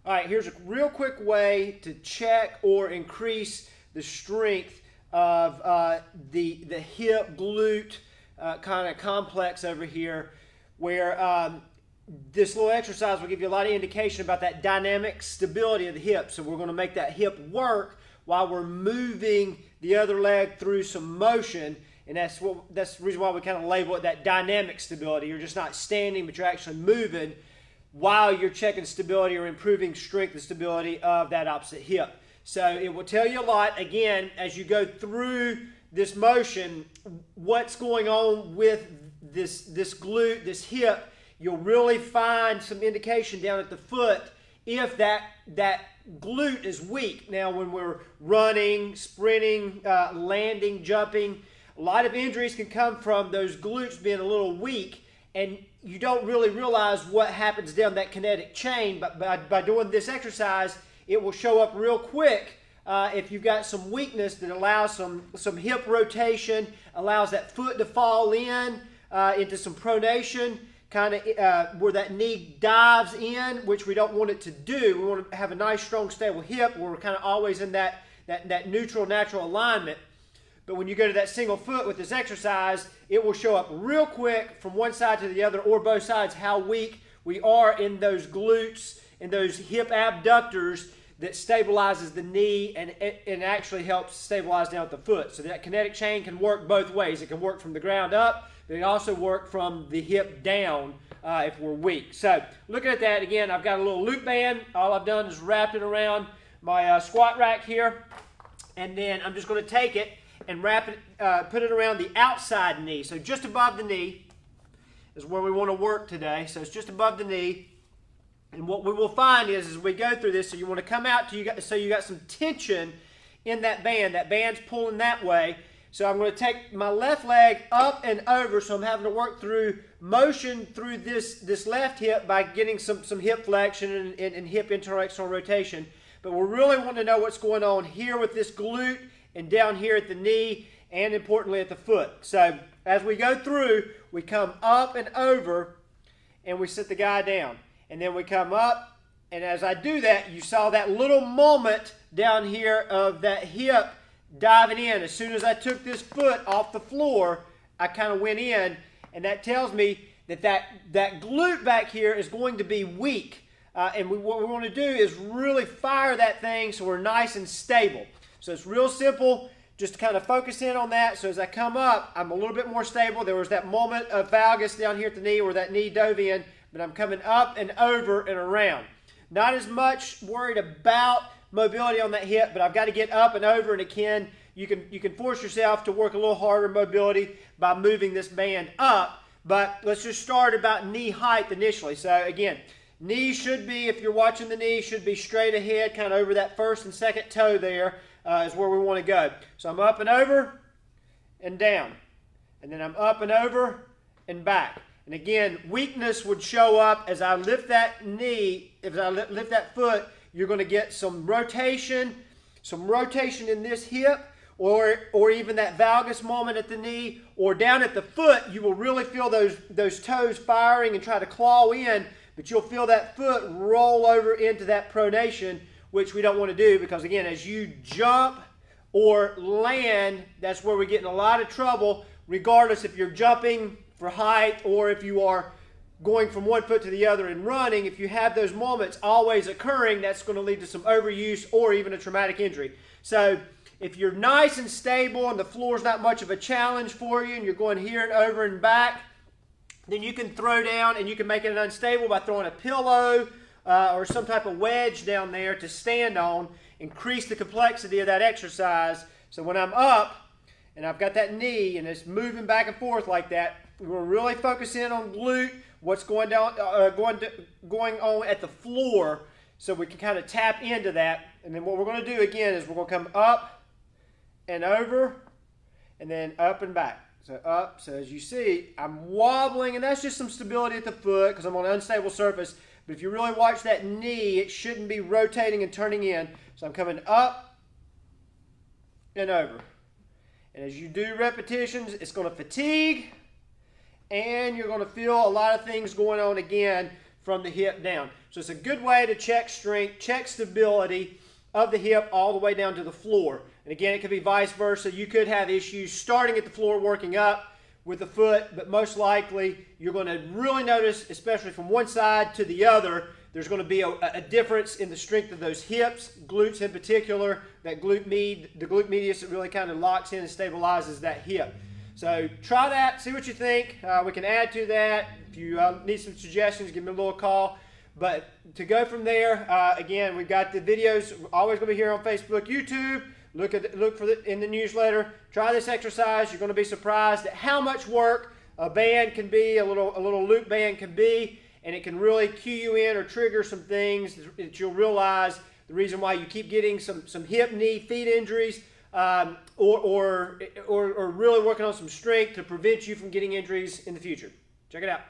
All right, here's a real quick way to check or increase the strength of the hip glute kind of complex over here, where this little exercise will give you a lot of indication about that dynamic stability of the hip. So we're going to make that hip work while we're moving the other leg through some motion, and that's the reason why we kind of label it that dynamic stability. You're just not standing, but you're actually moving while you're checking stability or improving strength and stability of that opposite hip. So it will tell you a lot, again, as you go through this motion, what's going on with this glute, this hip. You'll really find some indication down at the foot if that glute is weak. Now, when we're running, sprinting, landing, jumping, a lot of injuries can come from those glutes being a little weak, and you don't really realize what happens down that kinetic chain, but by doing this exercise, it will show up real quick if you've got some weakness that allows some hip rotation, allows that foot to fall in into some pronation, kind of where that knee dives in, which we don't want it to do. We want to have a nice, strong, stable hip where we're kind of always in that neutral, natural alignment. But when you go to that single foot with this exercise, it will show up real quick from one side to the other or both sides how weak we are in those glutes and those hip abductors that stabilizes the knee and actually helps stabilize down at the foot. So that kinetic chain can work both ways. It can work from the ground up, but it can also work from the hip down if we're weak. So looking at that, again, I've got a little loop band. All I've done is wrapped it around my squat rack here, and then I'm just going to take it and wrap it, put it around the outside knee. So just above the knee is where we want to work today. So it's just above the knee. And what we will find is as we go through this, so you want to come out so you got some tension in that band. That band's pulling that way. So I'm going to take my left leg up and over, so I'm having to work through motion through this left hip by getting some hip flexion and hip internal external rotation. But we're really wanting to know what's going on here with this glute and down here at the knee, and importantly at the foot. So as we go through, we come up and over, and we sit the guy down. And then we come up, and as I do that, you saw that little moment down here of that hip diving in. As soon as I took this foot off the floor, I kind of went in, and that tells me that glute back here is going to be weak. And what we want to do is really fire that thing so we're nice and stable. So it's real simple, just to kind of focus in on that. So as I come up, I'm a little bit more stable. There was that moment of valgus down here at the knee where that knee dove in, but I'm coming up and over and around. Not as much worried about mobility on that hip, but I've got to get up and over, and again, you can force yourself to work a little harder mobility by moving this band up, but let's just start about knee height initially. So again, knee should be, if you're watching the knee, should be straight ahead, kind of over that first and second toe there is where we want to go. So I'm up and over and down, and then I'm up and over and back. And again, weakness would show up as I lift that knee. If I lift that foot, you're going to get some rotation in this hip, or even that valgus moment at the knee, or down at the foot, you will really feel those toes firing and try to claw in, but you'll feel that foot roll over into that pronation, which we don't want to do, because again, as you jump or land, that's where we get in a lot of trouble, regardless if you're jumping for height or if you are going from one foot to the other and running. If you have those moments always occurring, that's going to lead to some overuse or even a traumatic injury. So if you're nice and stable and the floor's not much of a challenge for you and you're going here and over and back, then you can throw down and you can make it unstable by throwing a pillow or some type of wedge down there to stand on, increase the complexity of that exercise. So when I'm up and I've got that knee and it's moving back and forth like that, we're really focus in on glute, what's going on at the floor, so we can kind of tap into that. And then what we're going to do again is we're going to come up and over, and then up and back. So up. So as you see, I'm wobbling, and that's just some stability at the foot because I'm on an unstable surface. But if you really watch that knee, it shouldn't be rotating and turning in. So I'm coming up and over. And as you do repetitions, it's going to fatigue, and you're going to feel a lot of things going on again from the hip down. So it's a good way to check strength, check stability of the hip all the way down to the floor. And again, it could be vice versa. You could have issues starting at the floor, working up with the foot, but most likely you're going to really notice, especially from one side to the other, there's going to be a difference in the strength of those hips, glutes in particular, that the glute medius that really kind of locks in and stabilizes that hip. So try that, see what you think. We can add to that. If you need some suggestions, give me a little call. But to go from there, again, we've got the videos always going to be here on Facebook, YouTube. Look for it in the newsletter. Try this exercise. You're going to be surprised at how much work a band can be, a little loop band can be, and it can really cue you in or trigger some things that you'll realize the reason why you keep getting some hip, knee, feet injuries, or really working on some strength to prevent you from getting injuries in the future. Check it out.